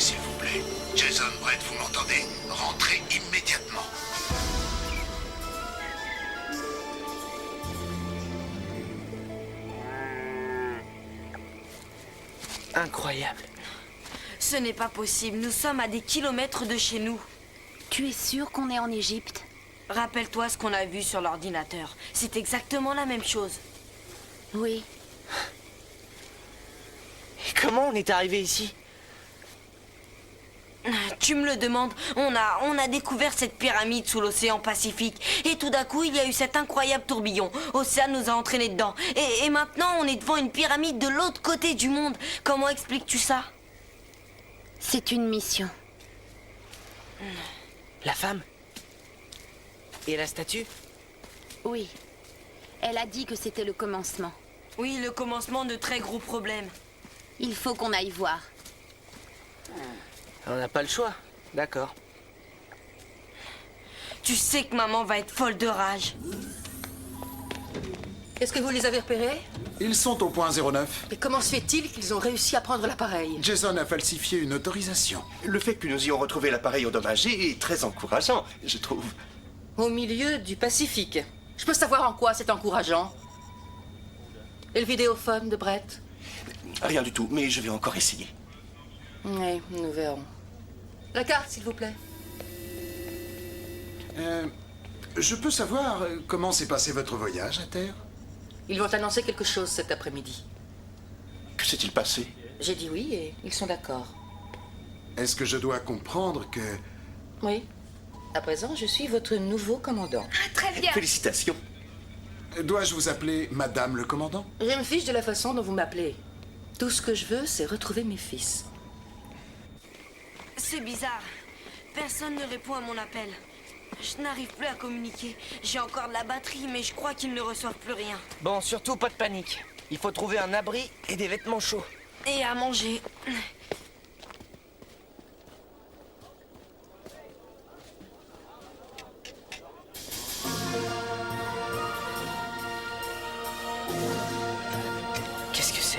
s'il vous plaît. Jason, Brett, vous m'entendez? Rentrez immédiatement. Incroyable. Ce n'est pas possible, nous sommes à des kilomètres de chez nous. Tu es sûr qu'on est en Égypte? Rappelle-toi ce qu'on a vu sur l'ordinateur. C'est exactement la même chose. Oui. Et comment on est arrivé ici? Tu me le demandes, on a découvert cette pyramide sous l'océan Pacifique. Et tout d'un coup, il y a eu cet incroyable tourbillon. Océan nous a entraînés dedans. Et maintenant, on est devant une pyramide de l'autre côté du monde. Comment expliques-tu ça? C'est une mission. La femme? Et la statue? Oui. Elle a dit que c'était le commencement. Oui, le commencement de très gros problèmes. Il faut qu'on aille voir. On n'a pas le choix. D'accord. Tu sais que maman va être folle de rage. Est-ce que vous les avez repérés? Ils sont au point 09. Et comment se fait-il qu'ils ont réussi à prendre l'appareil? Jason a falsifié une autorisation. Le fait que nous ayons retrouvé l'appareil endommagé est très encourageant, je trouve. Au milieu du Pacifique. Je peux savoir en quoi c'est encourageant? Et le vidéophone de Brett? Rien du tout, mais je vais encore essayer. Oui, nous verrons. La carte, s'il vous plaît. Je peux savoir comment s'est passé votre voyage à Terre? Ils vont annoncer quelque chose cet après-midi. Que s'est-il passé? J'ai dit oui et ils sont d'accord. Est-ce que je dois comprendre que... Oui. À présent, je suis votre nouveau commandant. Ah, très bien. Félicitations. Dois-je vous appeler Madame le Commandant? Je me fiche de la façon dont vous m'appelez. Tout ce que je veux, c'est retrouver mes fils. C'est bizarre. Personne ne répond à mon appel. Je n'arrive plus à communiquer. J'ai encore de la batterie, mais je crois qu'ils ne reçoivent plus rien. Bon, surtout pas de panique. Il faut trouver un abri et des vêtements chauds. Et à manger. Qu'est-ce que c'est?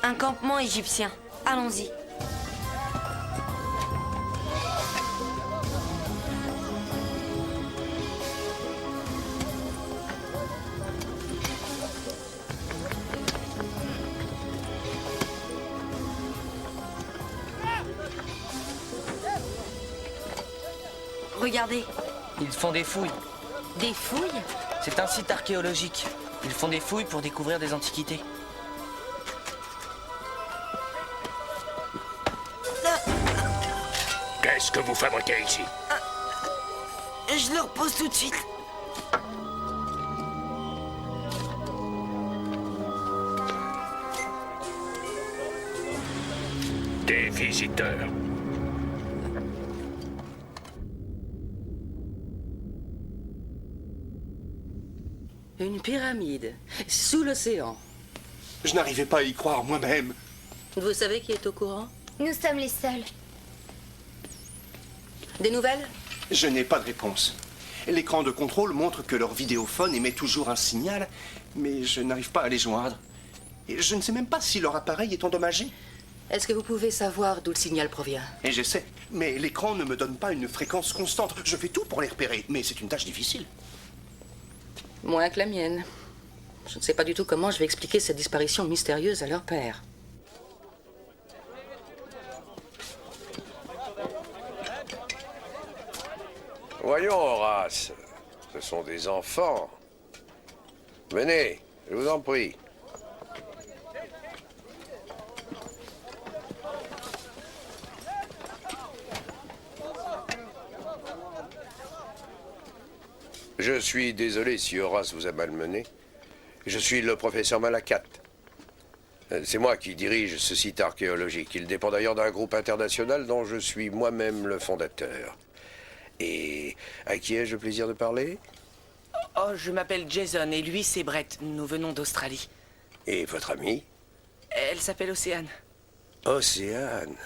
Un campement égyptien. Allons-y. Regardez. Ils font des fouilles. Des fouilles? C'est un site archéologique. Ils font des fouilles pour découvrir des antiquités. Qu'est-ce que vous fabriquez ici? Je le repose tout de suite. Des visiteurs. Une pyramide, sous l'océan. Je n'arrivais pas à y croire moi-même. Vous savez qui est au courant? Nous sommes les seuls. Des nouvelles? Je n'ai pas de réponse. L'écran de contrôle montre que leur vidéophone émet toujours un signal, mais je n'arrive pas à les joindre. Et je ne sais même pas si leur appareil est endommagé. Est-ce que vous pouvez savoir d'où le signal provient? Et j'essaie, mais l'écran ne me donne pas une fréquence constante. Je fais tout pour les repérer, mais c'est une tâche difficile. Moins que la mienne. Je ne sais pas du tout comment je vais expliquer cette disparition mystérieuse à leur père. Voyons, Horace. Ce sont des enfants. Venez, je vous en prie. Je suis désolé si Horace vous a malmené. Je suis le professeur Malakat. C'est moi qui dirige ce site archéologique. Il dépend d'ailleurs d'un groupe international dont je suis moi-même le fondateur. Et à qui ai-je le plaisir de parler? Oh, je m'appelle Jason et lui, c'est Brett. Nous venons d'Australie. Et votre amie? Elle s'appelle Océane. Océane.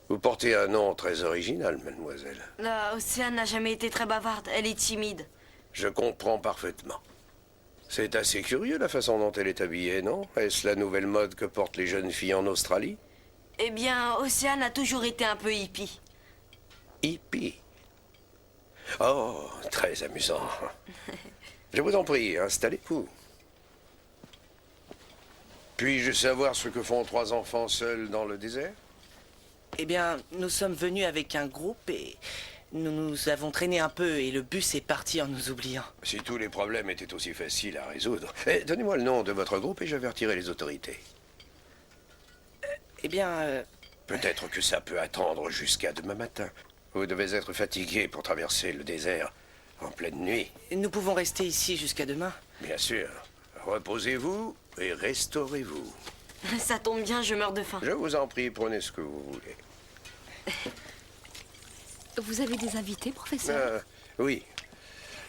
Vous portez un nom très original, mademoiselle. Océane n'a jamais été très bavarde. Elle est timide. Je comprends parfaitement. C'est assez curieux la façon dont elle est habillée, non? Est-ce la nouvelle mode que portent les jeunes filles en Australie? Eh bien, Océane a toujours été un peu hippie. Hippie. Oh, très amusant. Je vous en prie, installez-vous. Puis-je savoir ce que font 3 enfants seuls dans le désert? Eh bien, nous sommes venus avec un groupe et nous nous avons traîné un peu et le bus est parti en nous oubliant. Si tous les problèmes étaient aussi faciles à résoudre. Donnez-moi le nom de votre groupe et j'avertirai les autorités. Eh bien, Peut-être que ça peut attendre jusqu'à demain matin. Vous devez être fatigué pour traverser le désert en pleine nuit. nous pouvons rester ici jusqu'à demain. Bien sûr. Reposez-vous et restaurez-vous. Ça tombe bien, je meurs de faim. Je vous en prie, prenez ce que vous voulez. Vous avez des invités, professeur? Oui.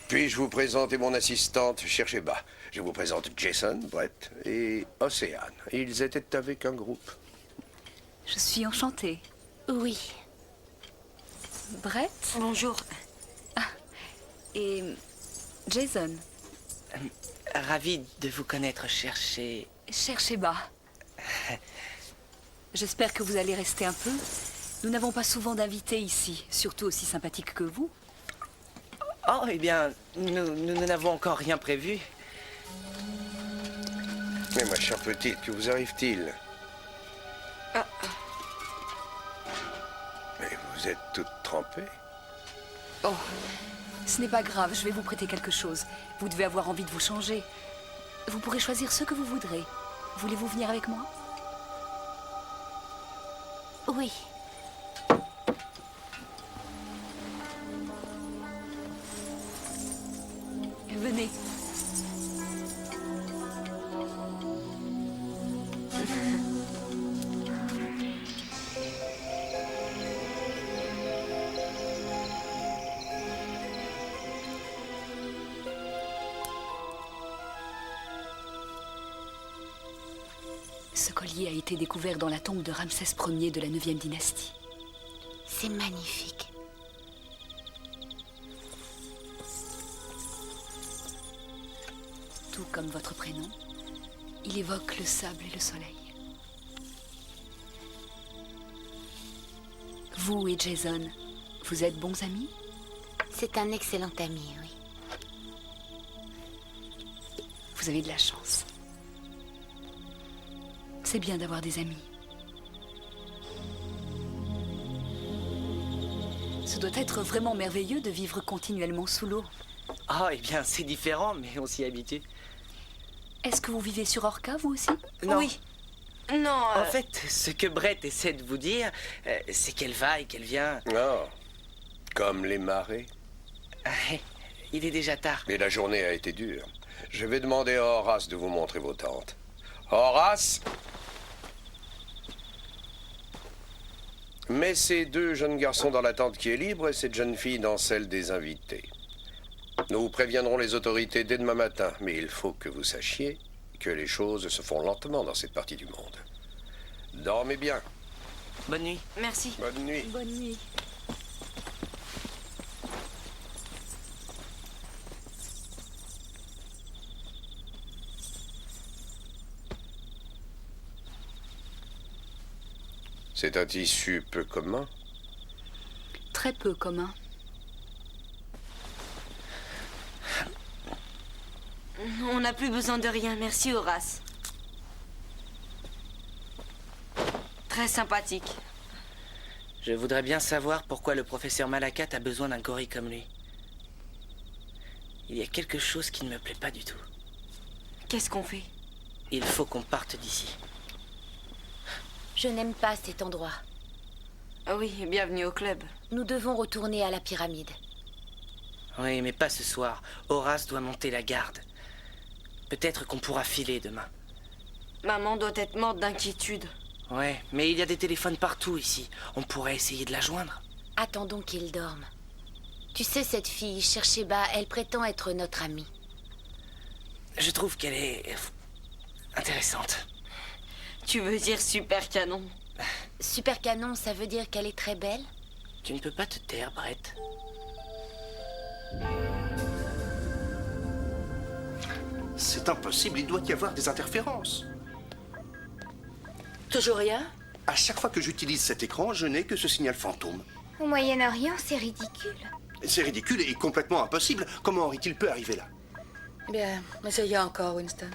Puis-je vous présenter mon assistante Cherchez-Bas. Je vous présente Jason, Brett et Océane. Ils étaient avec un groupe. Je suis enchantée. Oui. Brett Bonjour. et Jason. Ravi de vous connaître, cherchez... Cherchez bas. J'espère que vous allez rester un peu. Nous n'avons pas souvent d'invités ici, surtout aussi sympathiques que vous. Oh, eh bien, nous n'avons encore rien prévu. Mais ma chère petite, que vous arrive-t-il? Mais vous êtes toute trempée. Oh, ce n'est pas grave, je vais vous prêter quelque chose. Vous devez avoir envie de vous changer. Vous pourrez choisir ce que vous voudrez. Voulez-vous venir avec moi? Oui. Venez. Ce collier a été découvert dans la tombe de Ramsès Ier de la 9e dynastie. C'est magnifique. Tout comme votre prénom, il évoque le sable et le soleil. Vous et Jason, vous êtes bons amis? C'est un excellent ami, oui. Vous avez de la chance. C'est bien d'avoir des amis. Ce doit être vraiment merveilleux de vivre continuellement sous l'eau. Oh, eh bien, c'est différent, mais on s'y habitue. Est-ce que vous vivez sur Orca, vous aussi? Non. Oui. Non. En fait, ce que Brett essaie de vous dire, c'est qu'elle va et qu'elle vient. Oh, comme les marées. Il est déjà tard. Mais la journée a été dure. Je vais demander à Horace de vous montrer vos tentes. Horace! Mets ces 2 jeunes garçons dans la tente qui est libre et cette jeune fille dans celle des invités. Nous préviendrons les autorités dès demain matin, mais il faut que vous sachiez que les choses se font lentement dans cette partie du monde. Dormez bien. Bonne nuit. Merci. Bonne nuit. Bonne nuit. C'est un tissu peu commun. Très peu commun. On n'a plus besoin de rien, merci Horace. Très sympathique. Je voudrais bien savoir pourquoi le professeur Malakat a besoin d'un gorille comme lui. Il y a quelque chose qui ne me plaît pas du tout. Qu'est-ce qu'on fait? Il faut qu'on parte d'ici. Je n'aime pas cet endroit. Ah oui, bienvenue au club. Nous devons retourner à la pyramide. Oui, mais pas ce soir. Horace doit monter la garde. Peut-être qu'on pourra filer demain. Maman doit être morte d'inquiétude. Ouais, mais il y a des téléphones partout ici. On pourrait essayer de la joindre. Attendons qu'il dorme. Tu sais, cette fille, Cherchez-Bas, elle prétend être notre amie. Je trouve qu'elle est... intéressante. Tu veux dire super canon? Super canon, ça veut dire qu'elle est très belle? Tu ne peux pas te taire, Brett. C'est impossible, il doit y avoir des interférences. Toujours rien? À chaque fois que j'utilise cet écran, je n'ai que ce signal fantôme. Au Moyen-Orient, c'est ridicule. C'est ridicule et complètement impossible. Comment aurait-il pu arriver là? Bien, essayez encore, Winston.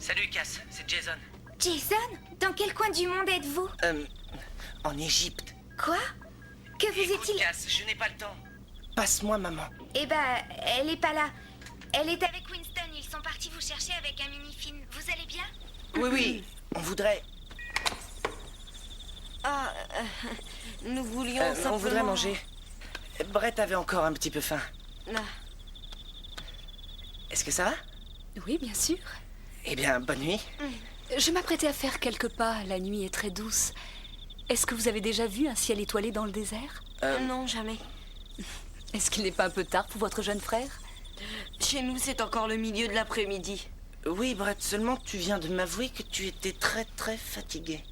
Salut Cass, c'est Jason. Jason, dans quel coin du monde êtes-vous? En Égypte. Quoi? Que vous Écoute, est-il? Cass, je n'ai pas le temps. Passe-moi maman. Eh ben, elle est pas là. Elle est avec Winston, ils sont partis vous chercher avec un mini-film. Vous allez bien? Oui, oui, on voudrait... Ah, nous voulions simplement... on voudrait manger. Brett avait encore un petit peu faim. Ah. Est-ce que ça va? Oui, bien sûr. Eh bien, bonne nuit. Je m'apprêtais à faire quelques pas. La nuit est très douce. Est-ce que vous avez déjà vu un ciel étoilé dans le désert? Non, jamais. Est-ce qu'il n'est pas un peu tard pour votre jeune frère? Chez nous, c'est encore le milieu de l'après-midi. Oui, Brett, seulement tu viens de m'avouer que tu étais très très fatigué.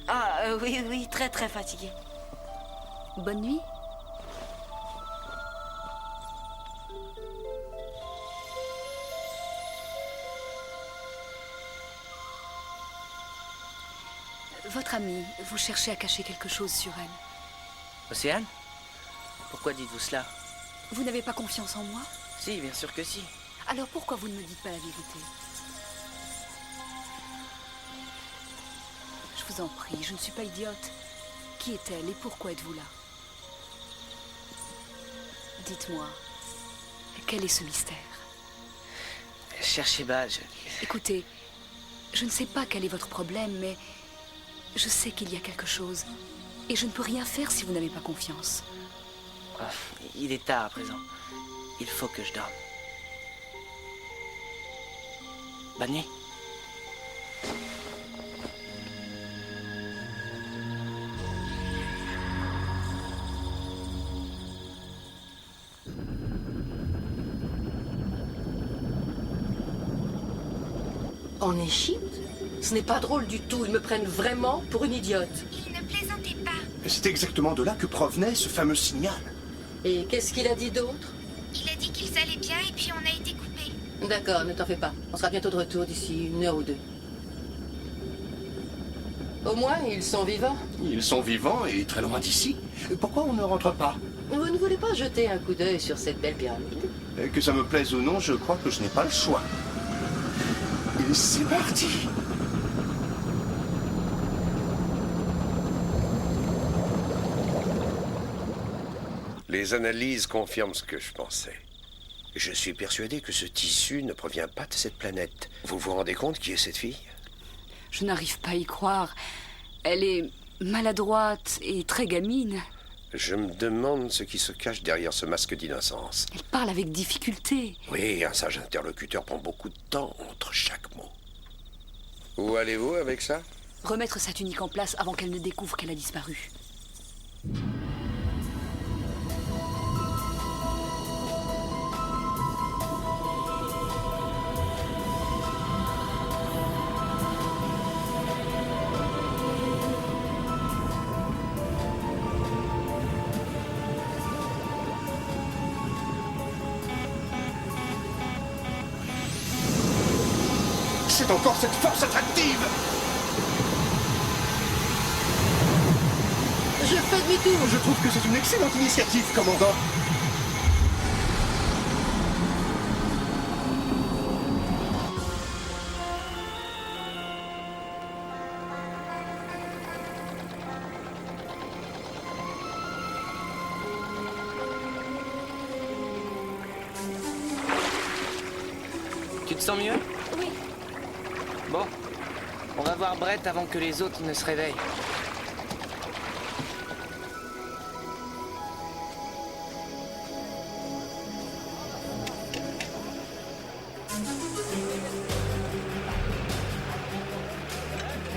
Ah, oui, oui, très très fatigué. Bonne nuit. Votre amie, vous cherchez à cacher quelque chose sur elle. Océane? Pourquoi dites-vous cela? Vous n'avez pas confiance en moi? Si, bien sûr que si. Alors pourquoi vous ne me dites pas la vérité? Je vous en prie, je ne suis pas idiote. Qui est-elle et pourquoi êtes-vous là? Dites-moi, quel est ce mystère? Cherchez bas, Écoutez, je ne sais pas quel est votre problème, mais je sais qu'il y a quelque chose. Et je ne peux rien faire si vous n'avez pas confiance. Oh, il est tard à présent. Il faut que je dorme. Bonne nuit. En Égypte? Ce n'est pas drôle du tout. Ils me prennent vraiment pour une idiote. Il ne plaisantez pas. C'est exactement de là que provenait ce fameux signal. Et qu'est-ce qu'il a dit d'autre? Il a dit qu'ils allaient bien et puis on a été coupés. D'accord, ne t'en fais pas. On sera bientôt de retour d'ici 1 heure ou 2. Au moins, ils sont vivants. Ils sont vivants et très loin d'ici. Pourquoi on ne rentre pas? Vous ne voulez pas jeter un coup d'œil sur cette belle pyramide? Que ça me plaise ou non, je crois que je n'ai pas le choix. Et c'est parti! Les analyses confirment ce que je pensais. Je suis persuadé que ce tissu ne provient pas de cette planète. Vous vous rendez compte qui est cette fille? Je n'arrive pas à y croire. Elle est maladroite et très gamine. Je me demande ce qui se cache derrière ce masque d'innocence. Elle parle avec difficulté. Oui, un sage interlocuteur prend beaucoup de temps entre chaque mot. Où allez-vous avec ça? Remettre sa tunique en place avant qu'elle ne découvre qu'elle a disparu. C'est encore cette force attractive! Je fais demi-tour. Je trouve que c'est une excellente initiative, commandant. Tu te sens mieux? Oui. Bon, on va voir Brett avant que les autres ne se réveillent.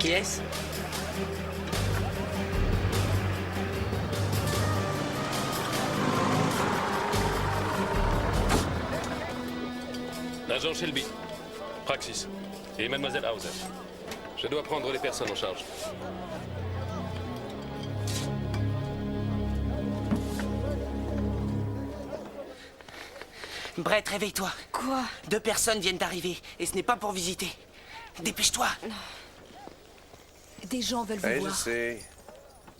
Qui est-ce? Agent Shelby, Praxis et Mademoiselle Hauser. Je dois prendre les personnes en charge. Brett, réveille-toi. Quoi? 2 personnes viennent d'arriver et ce n'est pas pour visiter. Dépêche-toi. Des gens veulent vous Je voir. sais.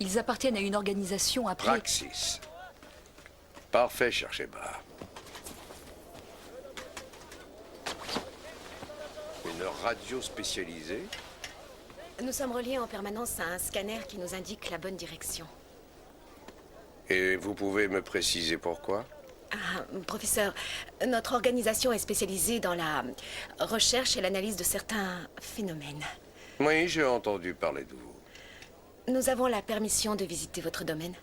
Ils appartiennent à une organisation appelée... Praxis. Parfait, cher Sheba. Une radio spécialisée? Nous sommes reliés en permanence à un scanner qui nous indique la bonne direction. Et vous pouvez me préciser pourquoi? Ah, professeur, notre organisation est spécialisée dans la recherche et l'analyse de certains phénomènes. Oui, j'ai entendu parler de vous. Nous avons la permission de visiter votre domaine.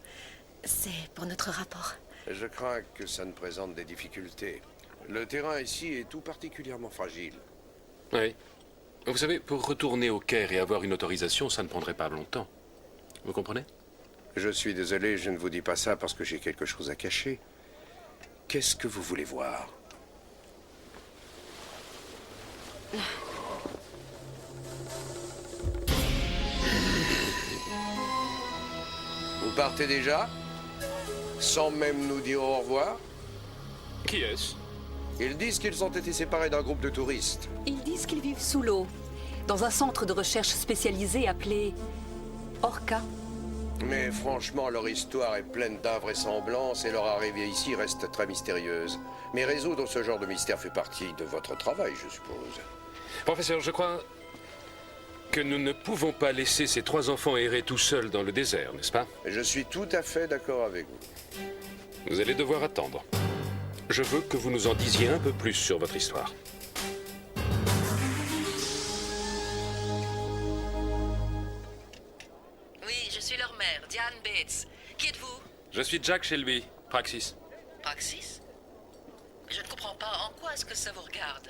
C'est pour notre rapport. Je crains que ça ne présente des difficultés. Le terrain ici est tout particulièrement fragile. Oui. Vous savez, pour retourner au Caire et avoir une autorisation, ça ne prendrait pas longtemps. Vous comprenez? Je suis désolé, je ne vous dis pas ça parce que j'ai quelque chose à cacher. Qu'est-ce que vous voulez voir? Vous partez déjà? Sans même nous dire au revoir? Qui est-ce? Ils disent qu'ils ont été séparés d'un groupe de touristes. Ils disent qu'ils vivent sous l'eau, dans un centre de recherche spécialisé appelé... Orca. Mais franchement, leur histoire est pleine d'invraisemblances et leur arrivée ici reste très mystérieuse. Mais résoudre ce genre de mystère fait partie de votre travail, je suppose. Professeur, je crois que nous ne pouvons pas laisser ces 3 enfants errer tout seuls dans le désert, n'est-ce pas? Je suis tout à fait d'accord avec vous. Vous allez devoir attendre. Je veux que vous nous en disiez un peu plus sur votre histoire. Oui, je suis leur mère, Diane Bates. Qui êtes-vous? Je suis Jack Shelby, Praxis. Praxis? Je ne comprends pas. En quoi est-ce que ça vous regarde?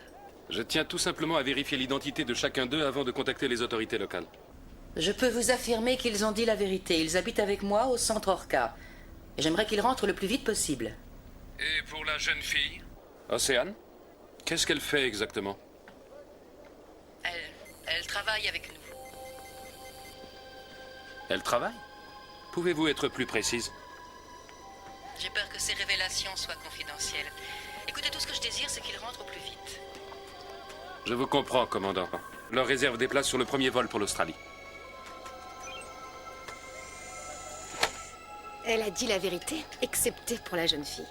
Je tiens tout simplement à vérifier l'identité de chacun d'eux avant de contacter les autorités locales. Je peux vous affirmer qu'ils ont dit la vérité. Ils habitent avec moi au centre Orca. J'aimerais qu'ils rentrent le plus vite possible. Et pour la jeune fille? Océane? Qu'est-ce qu'elle fait exactement? Elle travaille avec nous. Elle travaille? Pouvez-vous être plus précise? J'ai peur que ces révélations soient confidentielles. Écoutez, tout ce que je désire, c'est qu'ils rentrent au plus vite. Je vous comprends, commandant. Leur réserve des places sur le premier vol pour l'Australie. Elle a dit la vérité, excepté pour la jeune fille.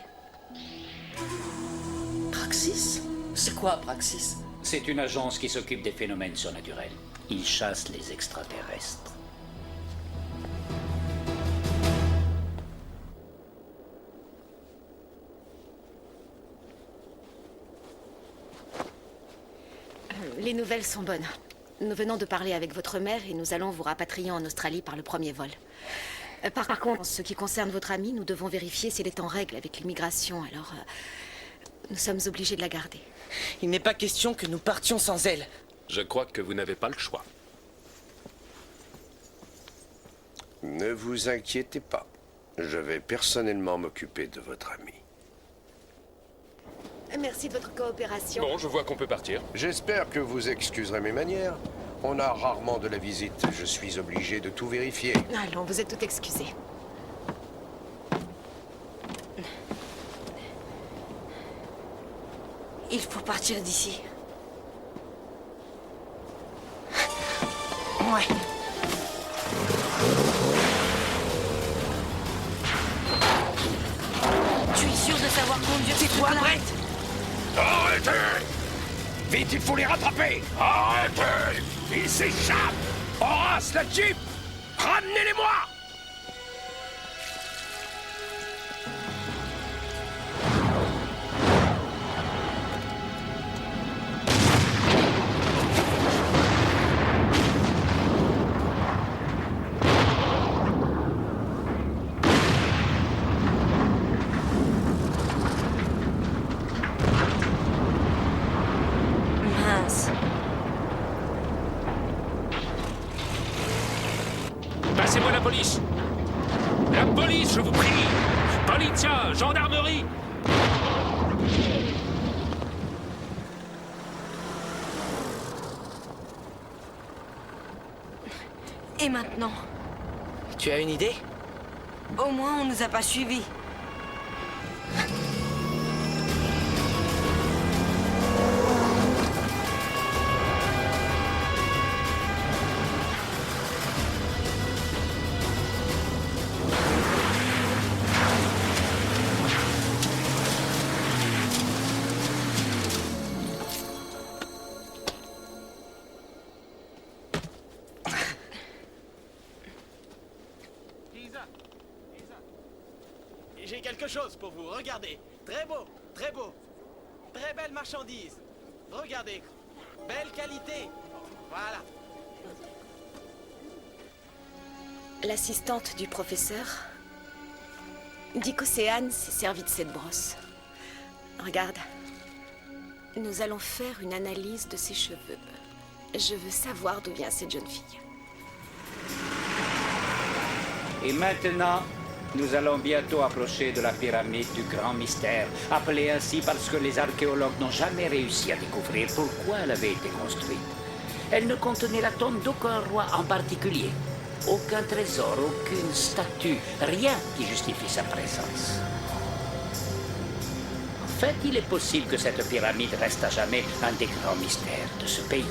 Praxis? C'est quoi, Praxis? C'est une agence qui s'occupe des phénomènes surnaturels. Ils chassent les extraterrestres. Les nouvelles sont bonnes. Nous venons de parler avec votre mère et nous allons vous rapatrier en Australie par le premier vol. Par contre, en ce qui concerne votre amie, nous devons vérifier s'elle est en règle avec l'immigration, alors nous sommes obligés de la garder. Il n'est pas question que nous partions sans elle. Je crois que vous n'avez pas le choix. Ne vous inquiétez pas. Je vais personnellement m'occuper de votre ami. Merci de votre coopération. Bon, je vois qu'on peut partir. J'espère que vous excuserez mes manières. On a rarement de la visite. Je suis obligé de tout vérifier. Allons, vous êtes tout excusés. Il faut partir d'ici. Ouais. Tu es sûr de savoir conduire ces toi, trucs-là? Brett? Arrêtez! Vite, il faut les rattraper! Arrêtez! Ils s'échappent! Horace, la Jeep! Ramenez-les-moi! Mince. Appelez-moi la police. La police, je vous prie. Polizia, gendarmerie. Et maintenant? Tu as une idée? Au moins, on nous a pas suivis. J'ai quelque chose pour vous, regardez. Très beau, très beau. Très belle marchandise. Regardez. Belle qualité. Voilà. L'assistante du professeur dit qu'Océane s'est servie de cette brosse. Regarde. Nous allons faire une analyse de ses cheveux. Je veux savoir d'où vient cette jeune fille. Et maintenant, nous allons bientôt approcher de la pyramide du grand mystère, appelée ainsi parce que les archéologues n'ont jamais réussi à découvrir pourquoi elle avait été construite. Elle ne contenait la tombe d'aucun roi en particulier. Aucun trésor, aucune statue, rien qui justifie sa présence. En fait, il est possible que cette pyramide reste à jamais un des grands mystères de ce pays.